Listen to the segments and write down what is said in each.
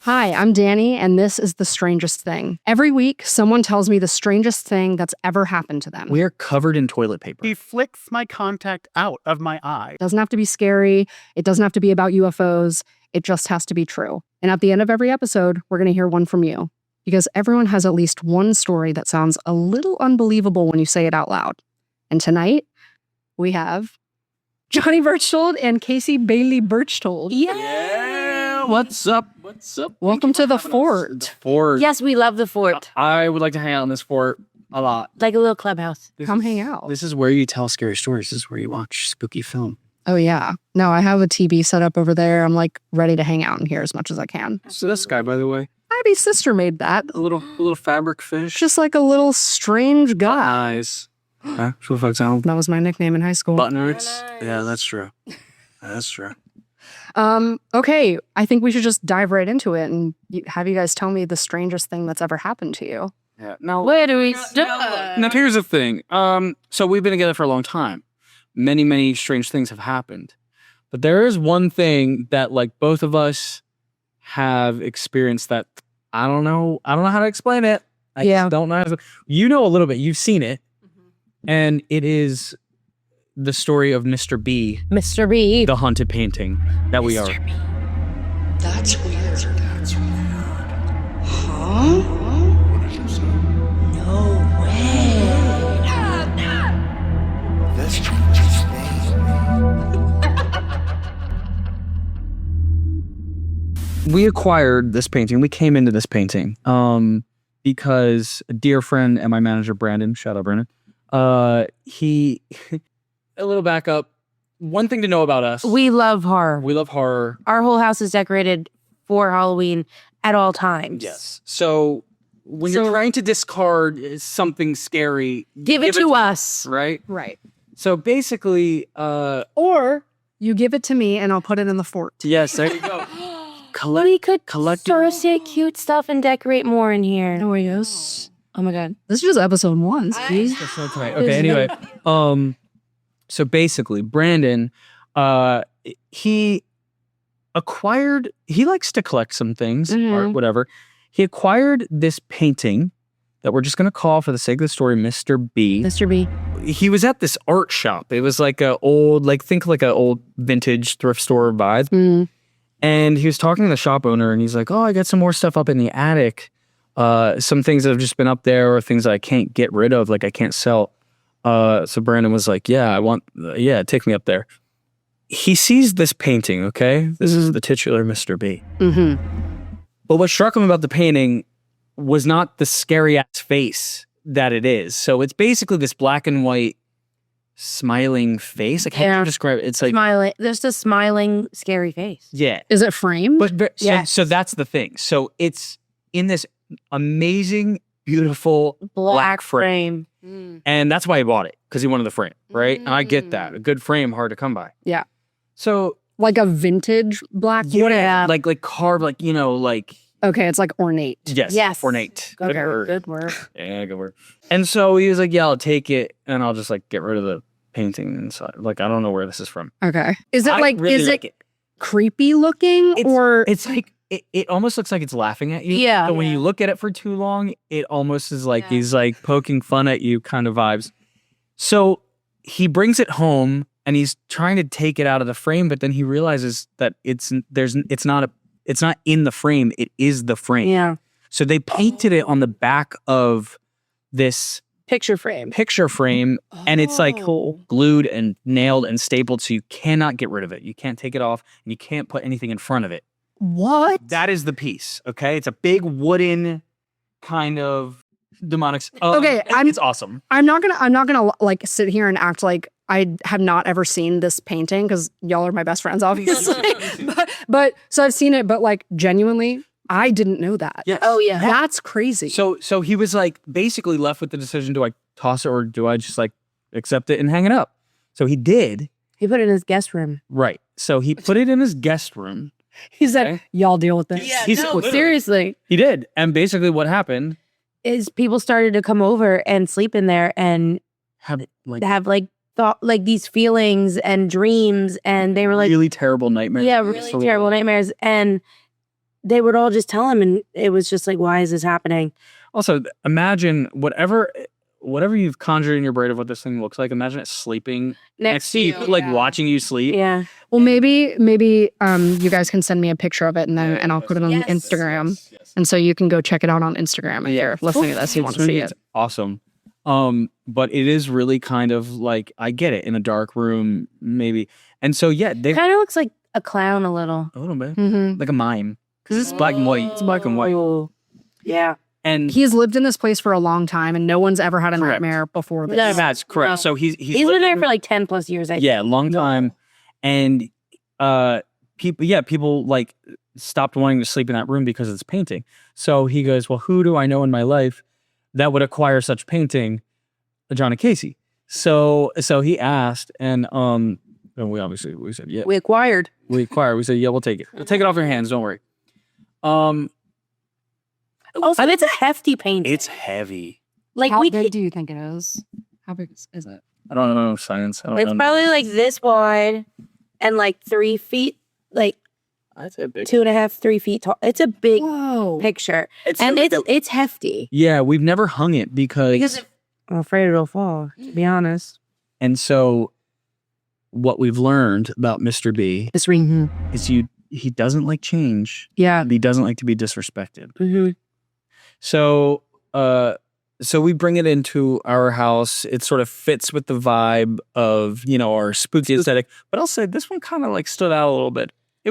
Hi, I'm Danny, and this is The Strangest Thing. Every week, someone tells me the strangest thing that's ever happened to them. We're covered in toilet paper. He flicks my contact out of my eye. It doesn't have to be scary. It doesn't have to be about UFOs. It just has to be true. And at the end of every episode, we're going to hear one from you. Because everyone has at least one story that sounds a little unbelievable when you say it out loud. And tonight, we have Johnny Berchtold and Casey Bailey Berchtold. Yeah. What's up? What's up? Welcome to the fort. The fort. Yes, we love the fort. I would like to hang out in this fort a lot. Like a little clubhouse. Come hang out. This is where you tell scary stories. This is where you watch spooky film. Oh, yeah. No, I have a TV set up over there. I'm like ready to hang out in here as much as I can. So this guy, by the way, My sister made that. a little fabric fish. Just like a little strange guy. Eyes. Huh? So the fuck's out? That was my nickname in high school. Button roots. Yeah, that's true. That's true. Okay, I think we should just dive right into it and have you guys tell me the strangest thing that's ever happened to you. Yeah. Now, Where do we start? now here's the thing. So we've been together for a long time. Many strange things have happened. But there is one thing that like both of us have experienced that I don't know how to explain it. I just don't know how to, you know a little bit. You've seen it. And it is the story of Mr. B. Mr. B. The haunted painting that we are. That's weird. Huh? No way. The strangest thing. We acquired this painting. We came into this painting because a dear friend and my manager, Brandon, shout out Brandon, he, a little backup. One thing to know about us. We love horror. We love horror. Our whole house is decorated for Halloween at all times. Yes. So when you're trying to discard something scary, Give it to us. right? Right. So basically, Or you give it to me and I'll put it in the fort. yes, there you go. We could collect- sort of say cute stuff and decorate more in here. Oh, yes. Oh my God. This is just episode 1. See? Okay, anyway. So basically, Brandon, he likes to collect some things, art, whatever. He acquired this painting that we're just going to call, for the sake of the story, Mr. B. Mr. B. He was at this art shop. It was like a old, think like an old vintage thrift store vibe. And he was talking to the shop owner and he's like, oh, I got some more stuff up in the attic. Some things that have just been up there or things that I can't get rid of, like I can't sell. So Brandon was like, yeah, take me up there. He sees this painting, okay? This is the titular Mr. B. But what struck him about the painting was not the scary ass face that it is. So it's basically this black and white smiling face. I can't describe it. It's like Smiling. There's a smiling, scary face. yeah. Is it framed? But Yes. so that's the thing. So it's in this amazing, beautiful black frame. And that's why he bought it, because he wanted the frame, right? And I get that. A good frame, hard to come by. Yeah. So Like a vintage black? like carved, like Okay, it's like ornate. yes, ornate. Okay, Good word. good word. Yeah, good word. And so he was like, yeah, I'll take it and I'll just like get rid of the painting inside. Like, I don't know where this is from. Okay. Is it I like, really is like it creepy looking or? It's like, it almost looks like it's laughing at you. Yeah. So when you look at it for too long, it almost is like he's like poking fun at you kind of vibes. So he brings it home and he's trying to take it out of the frame, but then he realizes that it's not in the frame. It is the frame. Yeah. So they painted it on the back of this Picture frame. and it's like glued and nailed and stapled, so you cannot get rid of it. You can't take it off and you can't put anything in front of it. What? That is the piece, okay? It's a big wooden kind of demonic. Okay, it's awesome. I'm not gonna like sit here and act like I have not ever seen this painting because y'all are my best friends, obviously. but so I've seen it, but like genuinely, I didn't know that. Yes. Oh yeah. That's crazy. So he was like basically left with the decision: do I toss it or do I just like accept it and hang it up? So he did. He put it in his guest room. Right. So he put it in his guest room. He said, Okay. y'all deal with this. Seriously. He did. And basically what happened Is people started to come over and sleep in there and have like thought like these feelings and dreams, and they were like really terrible nightmares. really terrible nightmares. And they would all just tell him, and it was just like, why is this happening? Also, imagine whatever you've conjured in your brain of what this thing looks like. Imagine it sleeping next to you, like watching you sleep. Yeah. Well, maybe you guys can send me a picture of it and I'll put it on Instagram. Yes. And so you can go check it out on Instagram if you're listening to this. You want to see it. Awesome. But it is really kind of like, I get it, in a dark room, maybe. And so, yeah, they Kind of looks like a clown a little. a little bit Mm-hmm. like a mime, because it's black and white. It's black and white. Yeah. And He's lived in this place for a long time, and no one's ever had a Correct. nightmare before this. No. that's correct. No. So he's He's been there for like 10 plus years, I think. yeah, long time. And people like stopped wanting to sleep in that room because of this painting. So he goes, well, who do I know in my life that would acquire such painting? John and Casey. So he asked, and we said yeah. We acquired. We said yeah, we'll take it. We'll take it off your hands. Don't worry. Also, it's a hefty painting. It's heavy. Like How we big do you think it is? How big is it? I don't know science. I don't It's know. probably like this wide and like 3 feet, like I'd say big. 2.5, 3 feet tall. It's a big Whoa. picture, It's and so- it's hefty. Yeah, we've never hung it Because I'm afraid it'll fall. To be honest, and so what we've learned about Mr. B This ring. is he doesn't like change. Yeah. He doesn't like to be disrespected. mm-hmm. So we bring it into our house. It sort of fits with the vibe of, our spooky aesthetic. But I'll say this one kind of like stood out a little bit. It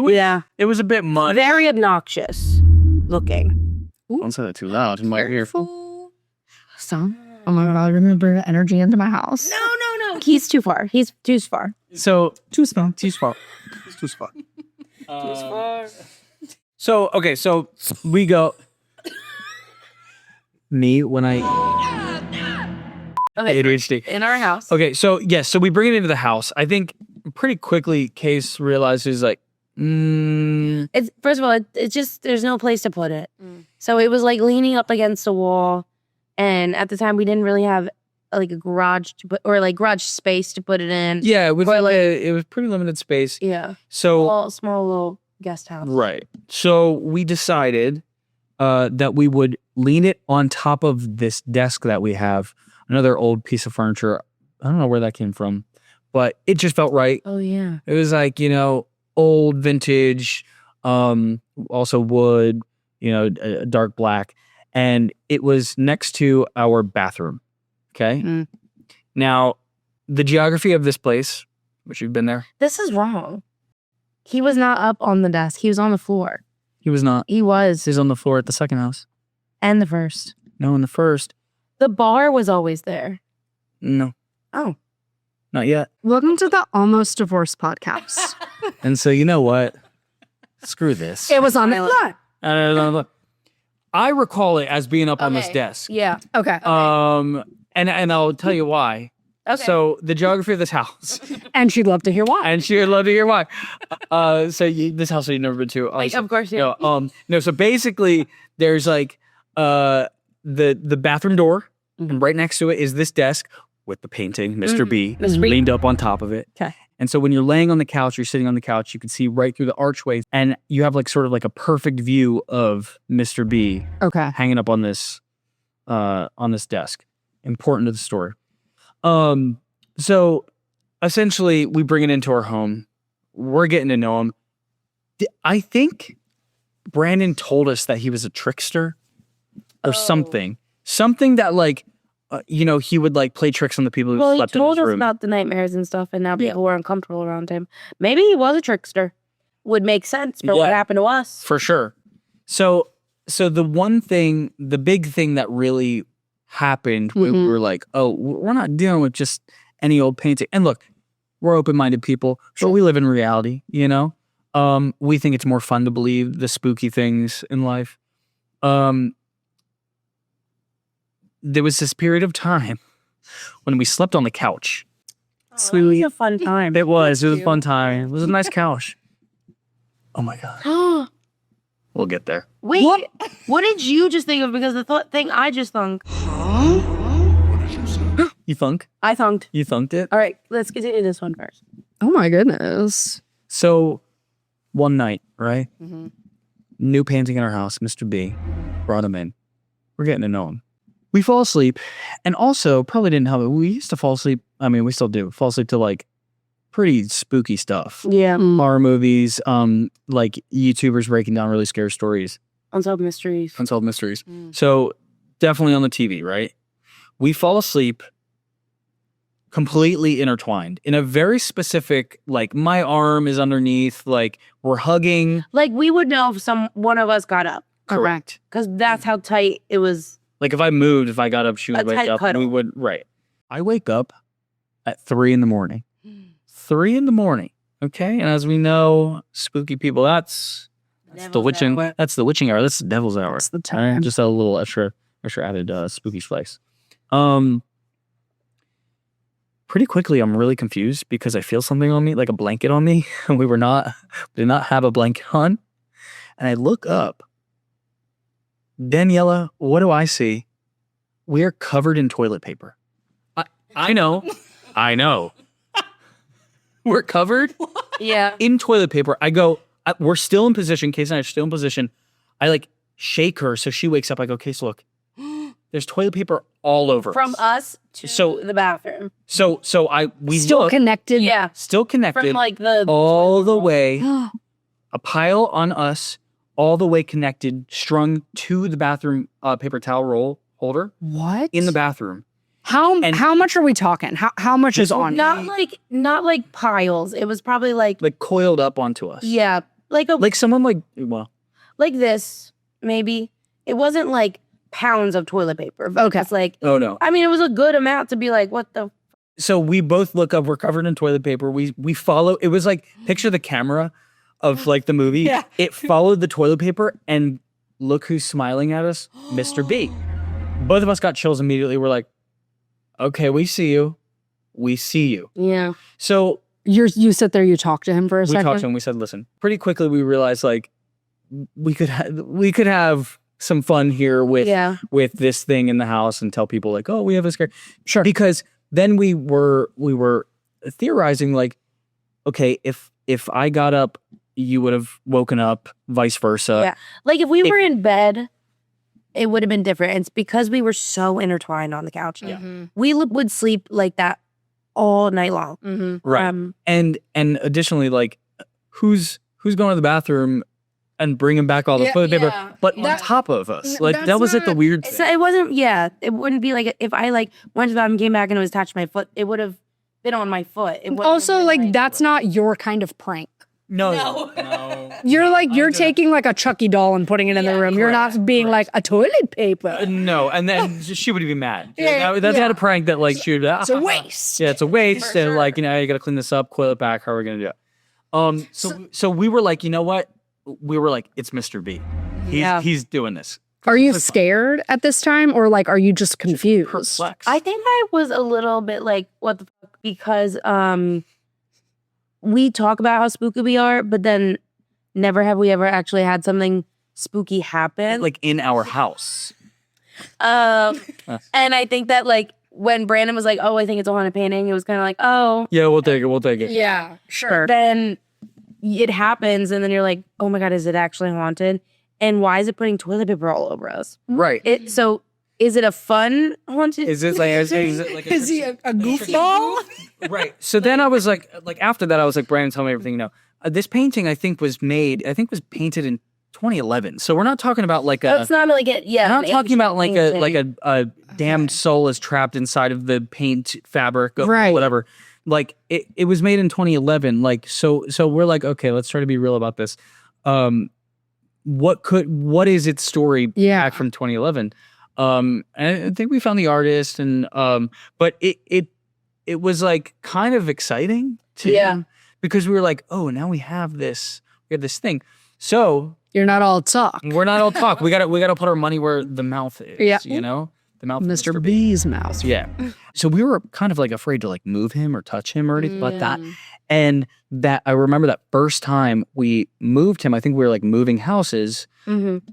was a bit much. very obnoxious looking. Don't say that too loud in my ear. So, oh my God, remember energy into my house. No. He's too far. He's too far. So Too small. too far. Too far. So okay, so we go. Me when I Okay. ADHD. In our house. Okay, so yes, so we bring it into the house. I think pretty quickly, Case realizes like, It's first of all, it's just there's no place to put it. So it was like leaning up against a wall, and at the time we didn't really have like a garage to put, or like garage space to put it in. yeah, it was it was pretty limited space. Yeah. So Small little guest house. right, so we decided that we would lean it on top of this desk that we have, another old piece of furniture. I don't know where that came from, but it just felt right. Oh yeah. It was like, old vintage, also wood, dark black. And it was next to our bathroom. Okay. Mm. Now, the geography of this place, which you've been there, This is wrong. He was not up on the desk. He was on the floor. he was not. He was. He's on the floor at the second house. And the first. No, in the first. The bar was always there. No. Oh. Not yet. Welcome to the Almost Divorced podcast. And so, you know what? Screw this. It was on the I recall it as being up on this Okay. desk. Yeah. Okay. And I'll tell you why. Okay. So the geography of this house, And she'd love to hear why. and she would love to hear why. This house you've never been to. Like, of course, yeah. No. So basically, there's like the bathroom door, and right next to it is this desk with the painting, Mr. B, Mr. B. leaned up on top of it. Okay. And so when you're laying on the couch, you're sitting on the couch, you can see right through the archway, and you have like sort of like a perfect view of Mr. B Okay. hanging up on this desk. Important to the story. So essentially we bring it into our home. We're getting to know him. I think Brandon told us that he was a trickster or something that like, he would like play tricks on the people who Well, he slept in told his us room. about the nightmares and stuff, and now people were uncomfortable around him. Maybe he was a trickster. Would make sense for what Yeah. happened to us. For sure. So the big thing that really happened, we were like, oh, we're not dealing with just any old painting. And look, we're open-minded people, but we live in reality, We think it's more fun to believe the spooky things in life. There was this period of time when we slept on the couch. It was a fun time. It was a fun time. It was a nice couch. Oh my God. We'll get there. Wait, what did you just think of? Because the thing I just thunk. You thunk? I thunked. You thunked it? All right, let's continue this one first. Oh my goodness. So one night, right? New painting in our house, Mr. B. Brought him in. We're getting to know him. We fall asleep, and also probably didn't help it. We used to fall asleep. I mean, we still do fall asleep to like pretty spooky stuff. Yeah. Horror movies, like YouTubers breaking down really scary stories. Unsolved mysteries. Unsolved mysteries. So definitely on the TV, right? We fall asleep completely intertwined in a very specific, like my arm is underneath, like we're hugging. Like we would know if one of us got up Correct. because that's how tight it was. Like if I moved, if I got up, she would A wake tight up. cuddle. We would, right. I wake up at 3 a.m. 3 a.m. Okay. And as we know, spooky people, that's the witching. That's the witching hour. That's the devil's hour. That's the time. Just a little extra added spooky spice. Pretty quickly, I'm really confused because I feel something on me, like a blanket on me, and we did not have a blanket on. And I look up. Daniela, what do I see? We're covered in toilet paper. I know. We're covered Yeah. in toilet paper. I go, we're still in position. Case and I are still in position. I like shake her so she wakes up. I go, Case, look. There's toilet paper all over From us to So- the bathroom. So we Still look, connected. Yeah. still connected From like the all the way, a pile on us, all the way connected, strung to the bathroom paper towel roll holder What? in the bathroom. And- How much are we talking? How much is on? not like piles. It was probably like Like coiled up onto us. yeah, like Someone well, like this maybe. It wasn't like pounds of toilet paper. But Okay. It's like oh no. I mean, it was a good amount to be like, what the So we both look up, we're covered in toilet paper. We follow, it was like, picture the camera of like the movie. Yeah. It followed the toilet paper and look who's smiling at us, Mr. B. Both of us got chills immediately. We're like, okay, we see you. We see you. yeah. So You sit there, you talk to him for a we second. talked to him, we said, listen, pretty quickly we realized like we could have some fun here with this thing in the house and tell people like, oh, we have a scare. Sure. Because then we were theorizing like, okay, if I got up, you would have woken up, vice versa. Yeah. Like if we were in bed, it would have been different. It's because we were so intertwined on the couch. Yeah. We would sleep like that all night long. Right. And additionally, like, who's going to the bathroom and bringing back all the Yeah, toilet paper, yeah. but on That- top of us? Like that's that was like the not- weird So thing. it wasn't, it wouldn't be like if I like went to the bathroom, came back and it was attached to my foot, it would have been on my foot. It wouldn't have Also, been, like that's not your kind of prank. No. You're taking like a Chucky doll and putting it in the room. You're not being like a toilet paper. No, and then she would be mad. Yeah, That's yeah. had a prank that like she would. It's a waste. Yeah, it's a waste, and like you got to clean this up, coil it back. How are we gonna do it? So we were like, you know what? We were like, it's Mr. B. He's doing this. Are you scared at this time, or like are you just confused? Perplexed. I think I was a little bit like, what the fuck? Because we talk about how spooky we are, but then never have we ever actually had something spooky happen. like in our house. And I think that like when Brandon was like, oh, I think it's a haunted painting, it was kind of like, oh, Yeah, we'll take it. Yeah, sure. then it happens, and then you're like, oh my God, is it actually haunted? And why is it putting toilet paper all over us? Right. So is it a fun haunted? Is it like is it like Is he a goofball? right? So then I was like after that I was like, Brandon, tell me everything you know. This painting I think was painted in 2011. So we're not talking about like a. It's not like it. Yeah, I'm not an talking about like painting. a damned soul is trapped inside of the paint fabric, or Right. whatever. Like it was made in 2011. Like so we're like, okay, let's try to be real about this. What is its story back from 2011? And I think we found the artist, and but it was like kind of exciting too, because we were like, oh, now we have this thing. So You're not all talk. we're not all talk. We gotta put our money where the mouth is. Yeah. You know, the mouth. of Mr. B's mouse. Yeah. So we were kind of like afraid to like move him or touch him or anything like that. And that I remember that first time we moved him, I think we were like moving houses.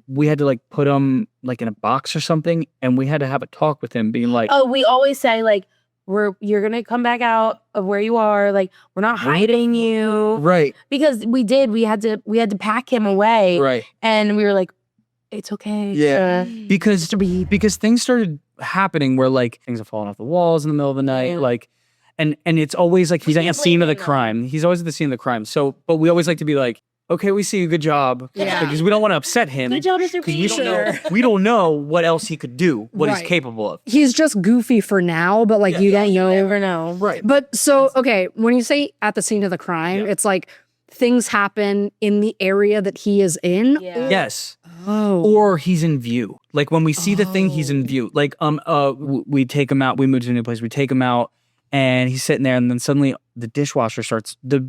We had to like put him like in a box or something, and we had to have a talk with him, being like, Oh, we always say like, you're gonna come back out of where you are. Like, we're not hiding you. Right. Because we had to pack him away. Right. And we were like, it's okay. Yeah. Because things started happening where like things have fallen off the walls in the middle of the night. Yeah. Like, and it's always like he's at the can't scene of the blame him, though. crime. He's always at the scene of the crime. So, but we always like to be like, okay, we see you. Good job. Yeah. Because we don't want to upset him. Good job, Mr. Because B. we don't know. We don't know what else he could do. What Right. he's capable of. He's just goofy for now, but like you don't know. Never know. Right. But so, okay, when you say at the scene of the crime, Yeah. it's like things happen in the area that he is in. Yeah. Yes. Oh. Or he's in view. Like when we see the thing, he's in view. Like we take him out. We move to a new place. We take him out, and he's sitting there, and then suddenly the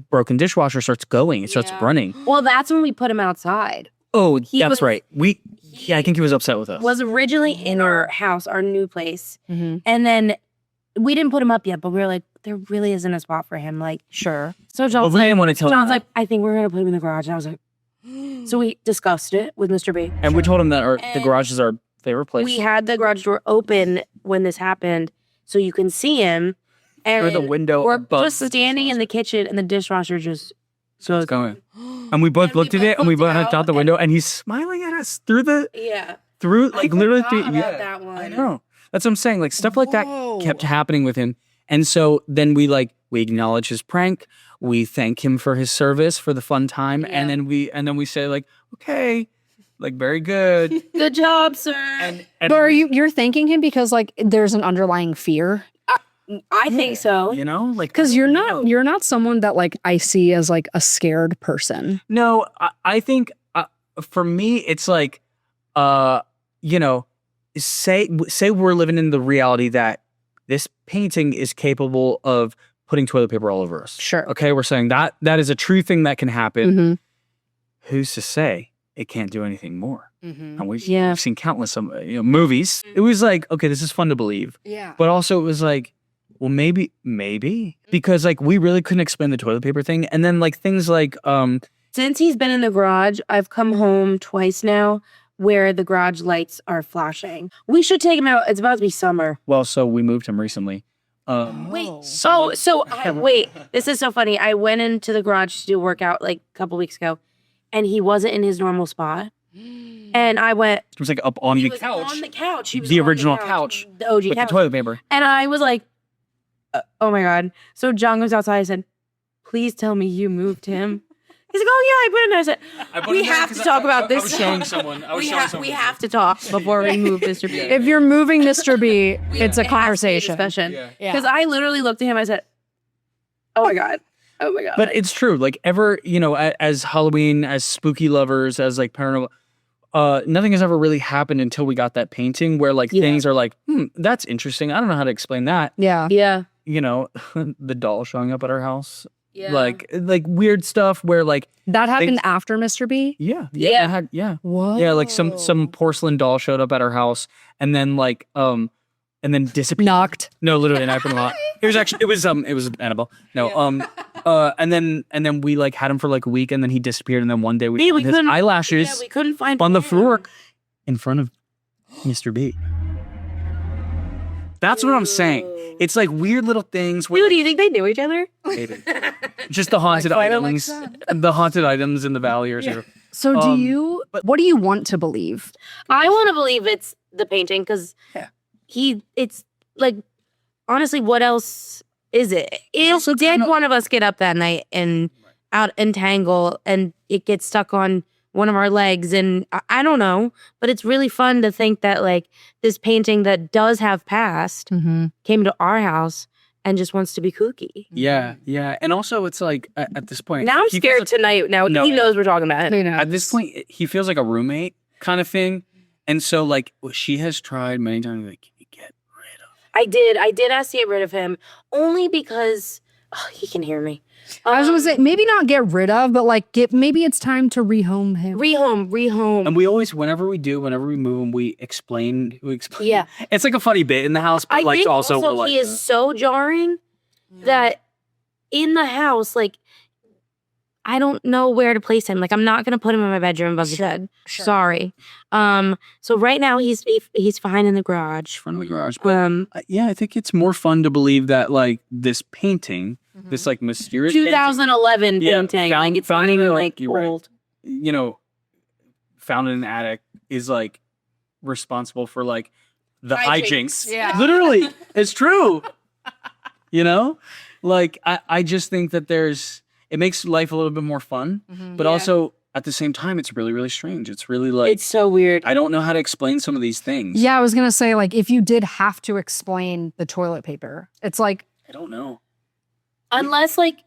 broken dishwasher starts going. It starts Yeah. running. Well, that's when we put him outside. Oh, He that's was- right. I think he was upset with us. Was originally in our house, our new place. Mhm. And then we didn't put him up yet, but we were like, there really isn't a spot for him. Like, Sure. so But John's we like, didn't want to tell him. I think we're gonna put him in the garage. And I was like, so we discussed it with Mr. B. And we told him that the And garage is our favorite place. We had the garage door open when this happened, so you can see him. And Through the window we're above just standing in the kitchen, and the dishwasher just goes. It's going. And we both And we looked at both it, and we looked both out the out, window, and he's smiling at us through Yeah. like literally through. About Yeah, that one. I know. That's what I'm saying. Like stuff like that Whoa. kept happening with him, and so then we acknowledge his prank. We thank him for his service for the fun time, Yeah. and then we say like, okay, like very good. Good job, sir. and But are you're thanking him because like there's an underlying fear? I think so. you know like Because you're not someone that like I see as like a scared person. No, I think for me, it's like, say we're living in the reality that this painting is capable of putting toilet paper all over us. Sure. Okay, we're saying that is a true thing that can happen. Mhm. Who's to say it can't do anything more? Mhm. And we've Yeah. seen countless movies. It was like, okay, this is fun to believe, Yeah. but also it was like, well, maybe because like we really couldn't explain the toilet paper thing, and then like things like Since he's been in the garage, I've come home twice now where the garage lights are flashing. We should take him out. It's about to be summer. well, so we moved him recently. Wait. Oh. Wait. This is so funny. I went into the garage to do a workout like a couple weeks ago, and he wasn't in his normal spot. And I went. It was like up on He the was couch. on the couch. He was The on original couch the OG with couch. the toilet paper. And I was like, oh my God. So John goes outside. I said, please tell me you moved him. He's like, oh yeah, I put him there. I said, we have to talk about this. I was showing someone. We have to talk before we move Mr. B. If you're moving Mr. B, it's a conversation. Discussion. Yeah. Because I literally looked at him. I said, oh my God. Oh my God. But it's true. Like as Halloween, as spooky lovers, as like paranormal, nothing has ever really happened until we got that painting where like Yeah. things are like, that's interesting. I don't know how to explain that. Yeah. yeah. The doll showing up at our house, Yeah. like weird stuff where like, That happened Things- after Mr. B? yeah, Yeah. What? yeah, like some porcelain doll showed up at our house and then and then disappeared. Knocked. No, literally an iPhone lot. It was Annabelle. No, and then we like had him for like a week and then he disappeared and then one day we Yeah, found we his couldn't- eyelashes Yeah, we couldn't find on the him. floor in front of Mr. B. That's what I'm saying. It's like weird little things where Dude, do you think they knew each other? maybe. Just the haunted items, the haunted items in the valley or something. So what do you want to believe? I want to believe it's the painting because it's like, honestly, what else is it? Did one of us get up that night and out entangle and it gets stuck on one of our legs? And I don't know, but it's really fun to think that like this painting that does have past came to our house and just wants to be kooky. Yeah, yeah. And also it's like at this point. Now I'm he scared feels tonight. Now No. he knows we're talking about it. at this point, he feels like a roommate kind of thing. And so like she has tried many times like, can you get rid of I did ask to get rid of him only because he can hear me. I was gonna say maybe not get rid of, but like maybe it's time to rehome him. Rehome. And we always, whenever we move him, we explain. Yeah. It's like a funny bit in the house, but I like think also, also we're like, he is so jarring that in the house, like, I don't know where to place him. Like, I'm not gonna put him in my bedroom above the bed. Sure. Sorry. So right now he's fine in the garage. Front of the garage. But yeah, I think it's more fun to believe that like this painting, this like mysterious 2011 Yeah, painting. found- Like, it's found not even in, like you're right. old. you know, found in an attic is like responsible for like the hijinks. Yeah. Literally, it's true. You know, like I just think that it makes life a little bit more fun, but also at the same time, it's really, really strange. It's really like It's so weird. I don't know how to explain some of these things. Yeah, I was gonna say, like, if you did have to explain the toilet paper, it's like, I don't know. Unless like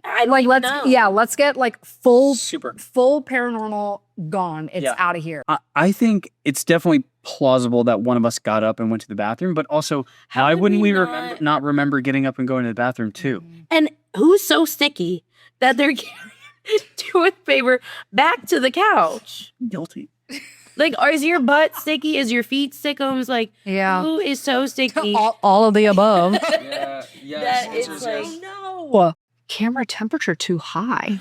I like let's get like full Super. paranormal gone. It's Yeah. out of here. I think it's definitely plausible that one of us got up and went to the bathroom, but also why would wouldn't we we not- not remember getting up and going to the bathroom too? And who's so sticky that they're carrying toilet paper back to the couch? Guilty. Like, is your butt sticky? Is your feet sticky? I was like, Yeah. who is so sticky? All of the above. Yeah, That it's like, No. Camera temperature too high.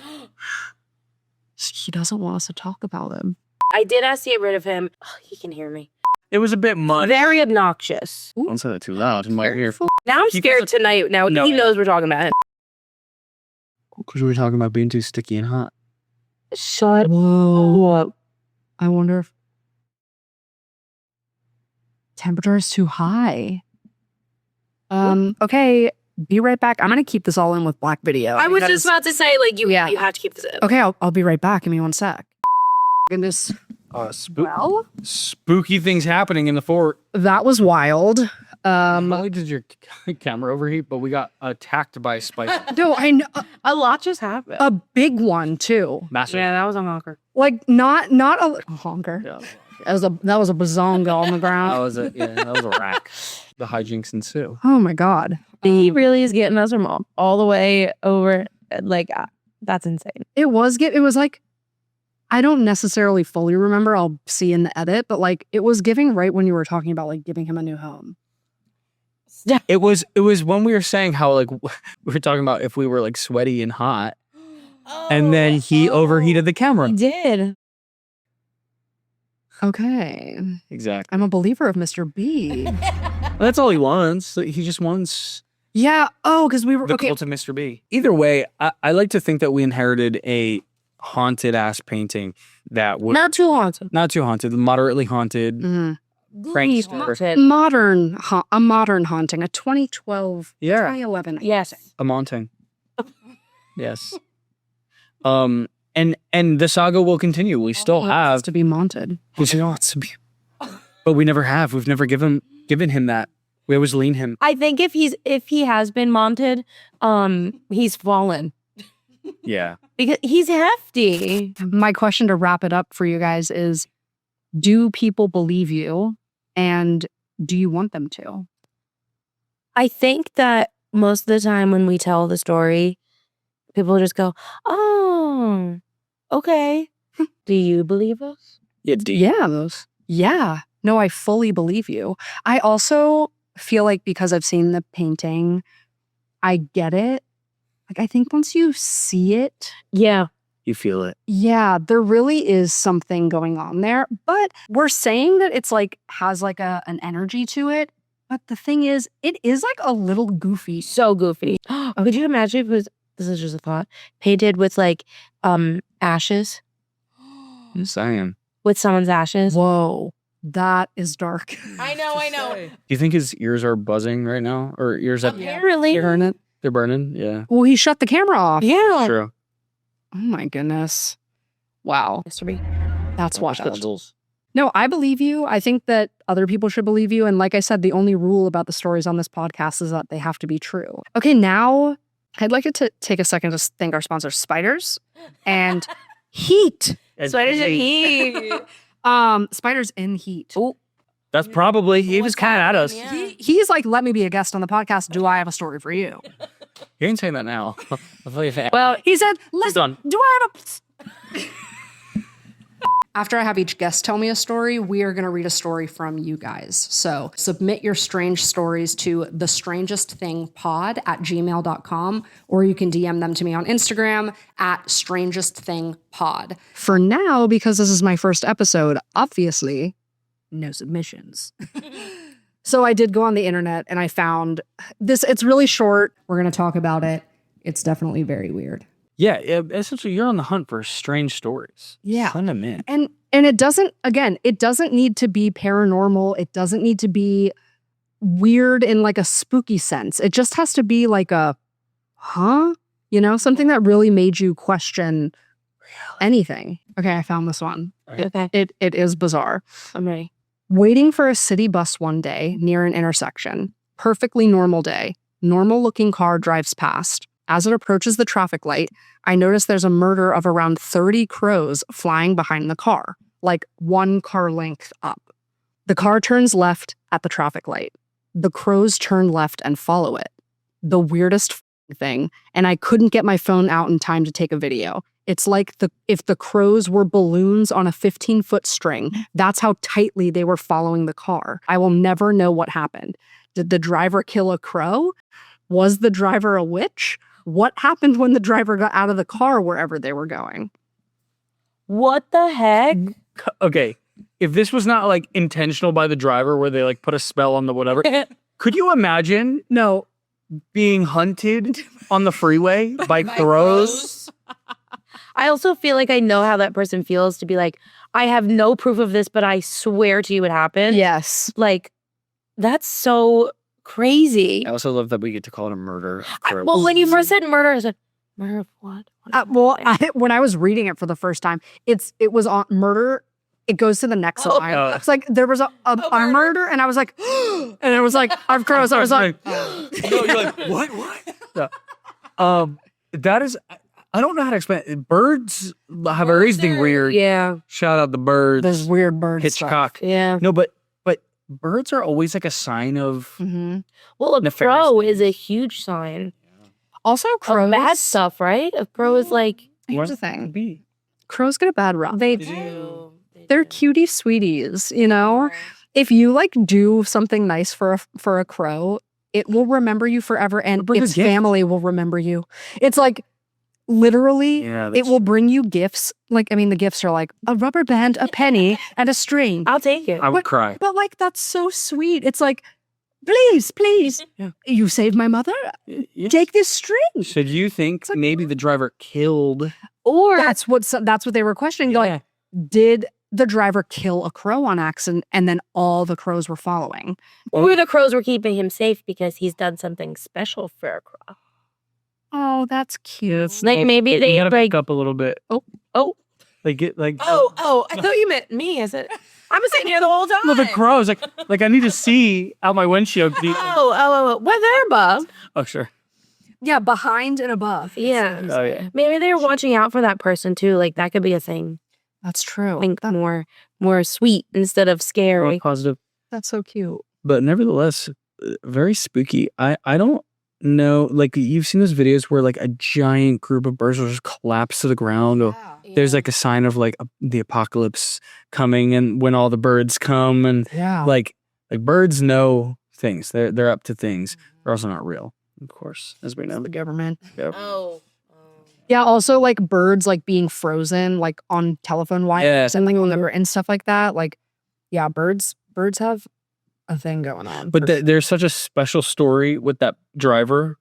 He doesn't want us to talk about him. I did ask to get rid of him. Oh, he can hear me. It was a bit much. Very obnoxious. Don't say that too loud in my ear. Now I'm He scared doesn't- tonight. Now No. he knows we're talking about him. Because we were talking about being too sticky and hot. Shut Whoa. up. I wonder if temperature is too high. Okay, be right back. I'm gonna keep this all in with Black Video. I was because- just about to say, like, you Yeah. have to keep this in. Okay, I'll be right back. Give me 1 sec. Goodness. Well, Spooky things happening in the fort. that was wild. Not only did your camera overheat, but we got attacked by a spider. No, I know A lot just happened. a big one too. Massive. Yeah, that was on Honker. Like not a honker. Yeah. That was a bazonga on the That ground. was a rack. The hijinks ensue. Oh my god. He really is getting us from all the way over. Like, that's insane. It was like I don't necessarily fully remember. I'll see in the edit, but like it was giving right when you were talking about like giving him a new home. It was when we were saying how like we were talking about if we were like sweaty and hot, and then he overheated the camera. He did. Okay. Exactly. I'm a believer of Mr. B. That's all he wants. He just wants Yeah. Oh, because we were the okay. cult of Mr. B. Either way, I like to think that we inherited a haunted ass painting that was Not too haunted. not too haunted, moderately haunted. Mhm. He's Prankster. haunted. A modern haunting, a 2012, Yeah, 2011. Yes. a haunting. Yes. And the saga will continue. We still Wants have to be haunted. he still wants to be, but we never have. We've never given him that. We always lean him. I think if he has been mounted, he's fallen Yeah. because he's hefty. My question to wrap it up for you guys is, do people believe you, and do you want them to? I think that most of the time when we tell the story, people just go, "Oh, okay." Do you believe us? Yeah. No, I fully believe you. I also feel like because I've seen the painting, I get it. Like, I think once you see it, Yeah. You feel it. yeah, there really is something going on there. But we're saying that it's like has like an energy to it. But the thing is, it is like a little goofy. So goofy. Could you imagine if it was, this is just a thought, painted with like ashes, I'm saying. with someone's ashes? Whoa, that is dark. I know. Do you think his ears are buzzing right now, or ears that Apparently. they're burning? Yeah. Well, he shut the camera off. Yeah. True. Oh my goodness. Wow. Mr. B. That's wild. Candles. No, I believe you. I think that other people should believe you. And like I said, the only rule about the stories on this podcast is that they have to be true. Okay, now I'd like to take a second to thank our sponsors, Spiders and Heat. Spiders and heat. Spiders in Heat. Oh, That's probably he was kind of at us. Yeah. He's like, let me be a guest on the podcast. Do I have a story for you? You ain't saying that now. I'll tell you that. well, He said, He's done. do I have a... After I have each guest tell me a story, we are going to read a story from you guys. So submit your strange stories to thestrangestthingpod@gmail.com, or you can DM them to me on Instagram @strangestthingpod. For now, because this is my first episode, obviously, no submissions. So I did go on the internet and I found this. It's really short. We're going to talk about it. It's definitely very weird. Yeah, essentially, you're on the hunt for strange stories. Yeah. Send them in. And it doesn't, again, it doesn't need to be paranormal. It doesn't need to be weird in like a spooky sense. It just has to be like a, something that really made you question anything. Okay, I found this one. Okay. It is bizarre. I'm ready. Waiting for a city bus one day near an intersection. Perfectly normal day. Normal looking car drives past. As it approaches the traffic light, I notice there's a murder of around 30 crows flying behind the car, like one car length up. The car turns left at the traffic light. The crows turn left and follow it. The weirdest thing, and I couldn't get my phone out in time to take a video. It's like if the crows were balloons on a 15-foot string. That's how tightly they were following the car. I will never know what happened. Did the driver kill a crow? Was the driver a witch? What happened when the driver got out of the car wherever they were going? What the heck? Okay, if this was not like intentional by the driver where they like put a spell on the whatever, could you imagine No. being hunted on the freeway by crows? I also feel like I know how that person feels to be like, I have no proof of this, but I swear to you it happened. Yes. Like, that's so crazy. I also love that we get to call it a murder. Well, when you first said murder, I said, murder of what? When I was reading it for the first time, it was on murder. It goes to the next line. It's like there was a murder, and I was like, and it was like, I've crows. I was like, no, you're like, what? Yeah. That is, I don't know how to explain it. Birds have everything weird. Yeah. Shout out the birds. there's weird bird Hitchcock. Yeah. No, but birds are always like a sign of. stuff. Mm-hmm. Well, a Nefarious crow things. is a huge sign Also, crows. of bad stuff, right? A crow is like, Here's the What thing: could be? crows get a bad rap. they do. do. They're cutie sweeties, you know. If you like do something nice for a crow, it will remember you forever, and bring a its gift. family will remember you. It's like literally, Yeah, it will bring you gifts. Like, I mean, the gifts are like a rubber band, a penny, and a string. I'll take it. I would What- cry. But like, that's so sweet. It's like, please, Yeah. you saved my mother. Yeah. Take this string. So do you think like- maybe the driver killed? Or That's what they were questioning. Like, did the driver kill a crow on accident, and then all the crows were following? or the crows were keeping him safe because he's done something special for a crow. Oh, that's cute. Like maybe You they gotta like. pick up a little bit. Oh. Like get like. Oh! I thought you meant me. I said I'm sitting here the whole time. No, the crows. Like I need to see out my windshield. Oh! Well, they're above. Oh, sure. Yeah, behind and above. Yeah. Oh yeah. Maybe they're watching out for that person too. Like that could be a thing. That's true. I think more sweet instead of scary. Positive. That's so cute. But nevertheless, very spooky. I don't know. Like you've seen those videos where like a giant group of birds will just collapse to the ground. Or there's like a sign of like the apocalypse coming, and when all the birds come, and Yeah. like birds know things. They're up to things. They're also not real, of course, as we know. The government. Yep. Oh. Yeah, also like birds like being frozen like on telephone wires Yes. and like and stuff like that. Like, yeah, birds have a thing going on. But there's such a special story with that driver.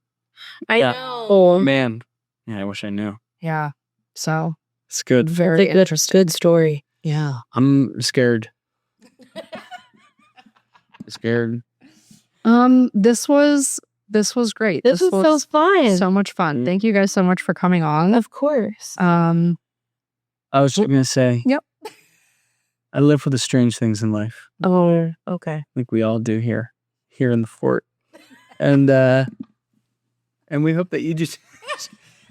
I Yeah. know. Man, yeah, I wish I knew. yeah. So It's good. very It's a interesting. good story. Yeah. I'm scared. Scared. This was great. This was so fun. so much fun. Thank you guys so much for coming on. Of course. I was just gonna say. Yep. I live for the strange things in life, Oh, okay. like we all do here in the fort, and we hope that you just.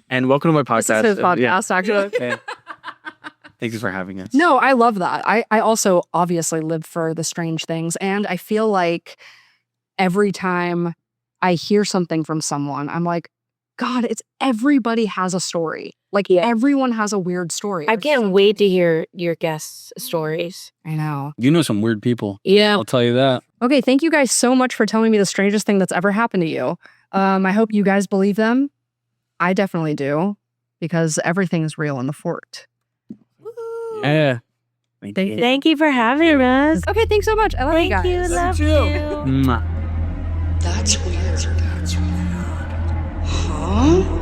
And welcome to my podcast. This is his podcast, Yeah. actually. Man. Thank you for having us. No, I love that. I also obviously live for the strange things. And I feel like every time I hear something from someone, I'm like, God, everybody has a story. Like Yeah. everyone has a weird story. I There's can't some- wait to hear your guests' stories. I know. You know some weird people. Yeah. I'll tell you that. Okay, thank you guys so much for telling me the strangest thing that's ever happened to you. I hope you guys believe them. I definitely do, because everything is real in the fort. Yeah. Thank you for having us. Okay, thanks so much. I love you Thank guys. you. Love you. Mwah. That's weird. That's weird. Huh?